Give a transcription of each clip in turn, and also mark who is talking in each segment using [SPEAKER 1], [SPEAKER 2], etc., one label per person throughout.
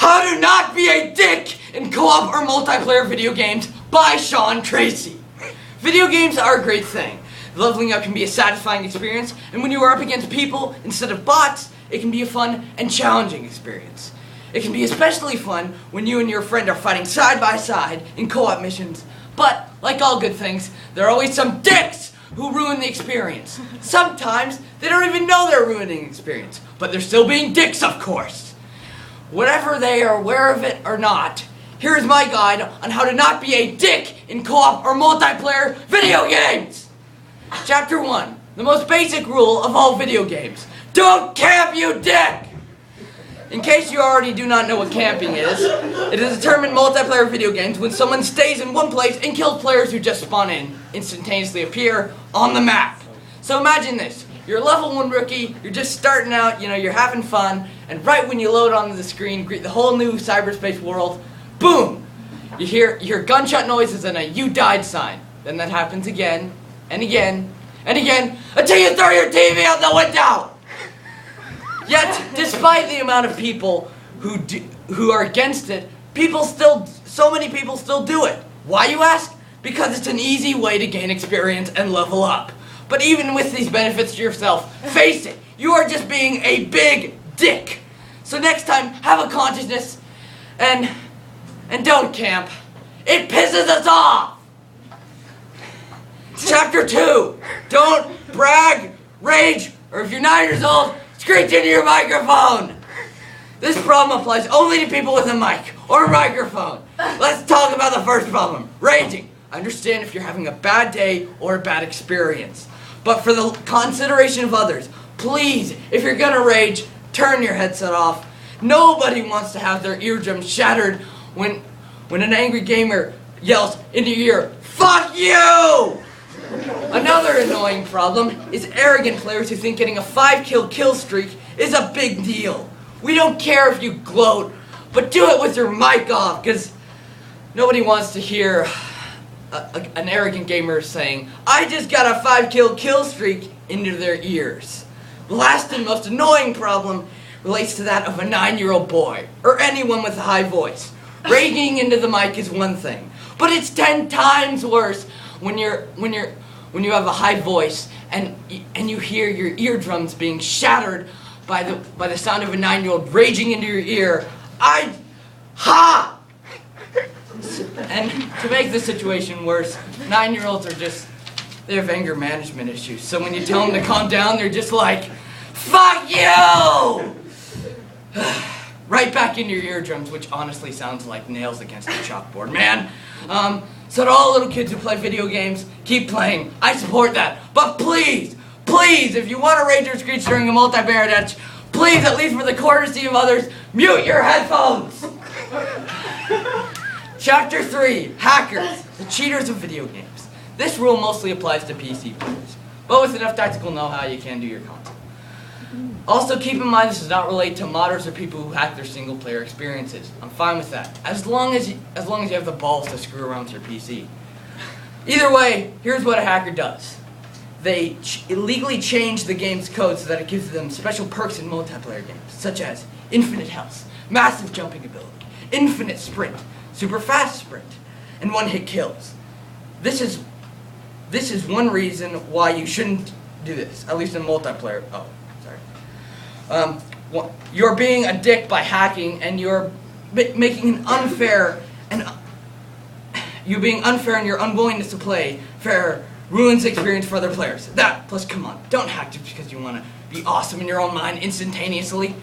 [SPEAKER 1] How to Not Be a Dick in Co-op or Multiplayer Video Games by Sean Tracy. Video games are a great thing. Leveling up can be a satisfying experience, and when you are up against people instead of bots, it can be a fun and challenging experience. It can be especially fun when you and your friend are fighting side by side in co-op missions, but like all good things, there are always some dicks who ruin the experience. Sometimes they don't even know they're ruining the experience, but they're still being dicks, of course. Whatever they are aware of it or not, here's my guide on how to not be a dick in co-op or multiplayer video games. Chapter 1, the most basic rule of all video games. Don't camp, you dick! In case you already do not know what camping is, it is a term in multiplayer video games when someone stays in one place and kills players who just spawn in, instantaneously appear on the map. So imagine this. You're a level 1 rookie, you're just starting out, you're having fun, and right when you load onto the screen, greet the whole new cyberspace world, boom! You hear gunshot noises and a "you died" sign. Then that happens again, and again, and again, until you throw your TV out the window! Yet, despite the amount of people who are against it, so many people still do it. Why, you ask? Because it's an easy way to gain experience and level up. But even with these benefits to yourself, face it, you are just being a big dick. So next time, have a consciousness and don't camp. It pisses us off. Chapter 2, don't brag, rage, or if you're 9 years old, screech into your microphone. This problem applies only to people with a mic or a microphone. Let's talk about the first problem, raging. I understand if you're having a bad day or a bad experience. But for the consideration of others, please, if you're gonna rage, turn your headset off. Nobody wants to have their eardrums shattered when an angry gamer yells into your ear, "Fuck you!" Another annoying problem is arrogant players who think getting a 5-kill streak is a big deal. We don't care if you gloat, but do it with your mic off, because nobody wants to hear an arrogant gamer saying, "I just got a 5-kill streak" into their ears. The last and most annoying problem relates to that of a 9-year-old boy, or anyone with a high voice. Raging into the mic is one thing, but it's 10 times worse when you have a high voice and you hear your eardrums being shattered by the sound of a 9-year-old raging into your ear. And to make the situation worse, 9-year-olds they have anger management issues. So when you tell them to calm down, they're just like, "Fuck you!" Right back into your eardrums, which honestly sounds like nails against a chalkboard, man. So to all little kids who play video games, keep playing. I support that. But please, if you want to rage or screech during a multiplayer match, please, at least for the courtesy of others, mute your headphones. Chapter 3, hackers, the cheaters of video games. This rule mostly applies to PC players, but with enough tactical know-how, you can do your console. Also, keep in mind this does not relate to modders or people who hack their single-player experiences. I'm fine with that, as long as you have the balls to screw around with your PC. Either way, here's what a hacker does. They illegally change the game's code so that it gives them special perks in multiplayer games, such as infinite health, massive jumping ability, infinite sprint, super fast sprint, and one-hit kills. This is one reason why you shouldn't do this, at least in multiplayer. Oh, sorry. You're being a dick by hacking, and you're making an unfair, and you're being unfair, and your unwillingness to play fair ruins the experience for other players. That, plus, come on, don't hack just because you want to be awesome in your own mind instantaneously,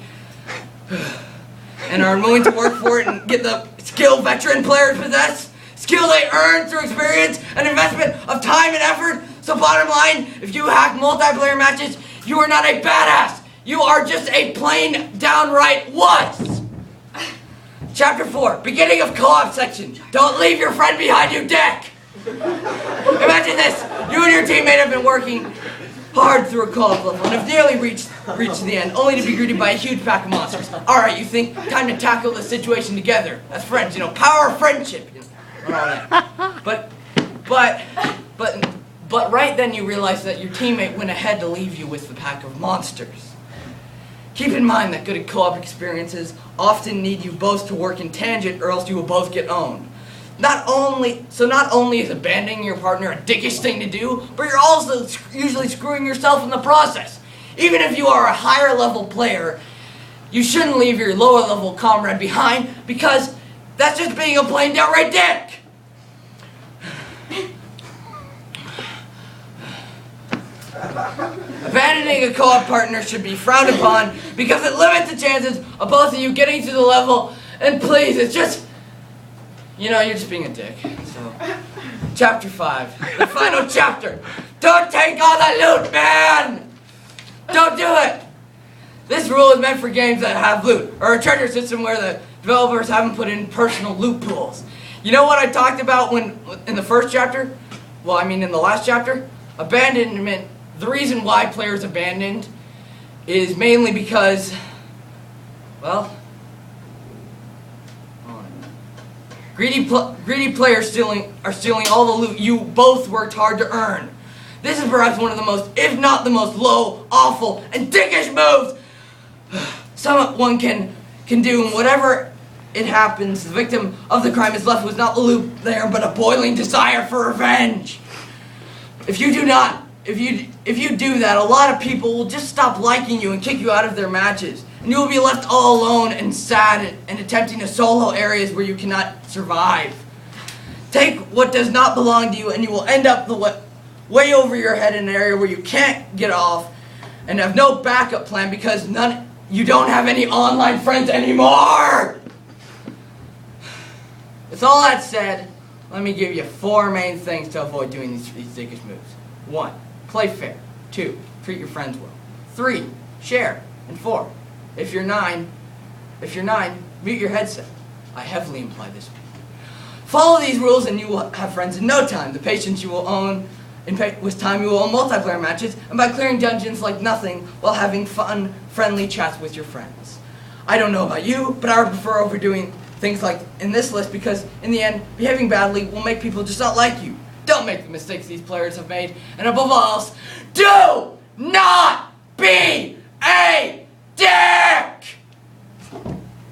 [SPEAKER 1] and are unwilling to work for it and get the skill veteran players possess, skill they earn through experience and investment of time and effort. So bottom line, if you hack multiplayer matches, you are not a badass. You are just a plain downright wuss. Chapter 4, beginning of co-op section. Don't leave your friend behind, you dick. Imagine this. You and your teammate have been working hard through a co-op level and have nearly reached the end, only to be greeted by a huge pack of monsters. Alright, you think, time to tackle the situation together. As friends, power of friendship. And all that. But right then you realize that your teammate went ahead to leave you with the pack of monsters. Keep in mind that good co-op experiences often need you both to work in tangent or else you will both get owned. Not only is abandoning your partner a dickish thing to do, but you're also usually screwing yourself in the process. Even if you are a higher level player, you shouldn't leave your lower level comrade behind because that's just being a plain downright dick. Abandoning a co-op partner should be frowned upon because it limits the chances of both of you getting to the level, and please, it's just, you're just being a dick. So, chapter 5, the final chapter. Don't take all the loot, man! Don't do it! This rule is meant for games that have loot, or a treasure system where the developers haven't put in personal loot pools. You know what I talked about in the first chapter? Well, I mean in the last chapter? Abandonment. The reason why players abandoned is mainly because, well, greedy players are stealing all the loot you both worked hard to earn. This is perhaps one of the most, if not the most low, awful, and dickish moves someone can do. And whatever it happens, the victim of the crime is left with not the loot there, but a boiling desire for revenge. If you do that, a lot of people will just stop liking you and kick you out of their matches. And you will be left all alone and sad and attempting to solo areas where you cannot survive. Take what does not belong to you and you will end up way over your head in an area where you can't get off and have no backup plan because you don't have any online friends anymore! With all that said, let me give you 4 main things to avoid doing these dickish moves. 1. Play fair. 2. Treat your friends well. 3. Share. And 4. If you're 9, mute your headset. I heavily imply this. Follow these rules and you will have friends in no time. The patience you will own, with time you will own multiplayer matches, and by clearing dungeons like nothing while having fun, friendly chats with your friends. I don't know about you, but I would prefer overdoing things like in this list because in the end, behaving badly will make people just not like you. Don't make the mistakes these players have made, and above all else, do not be a dick!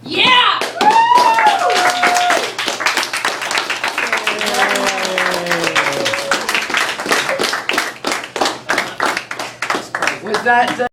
[SPEAKER 2] Yeah!
[SPEAKER 1] With that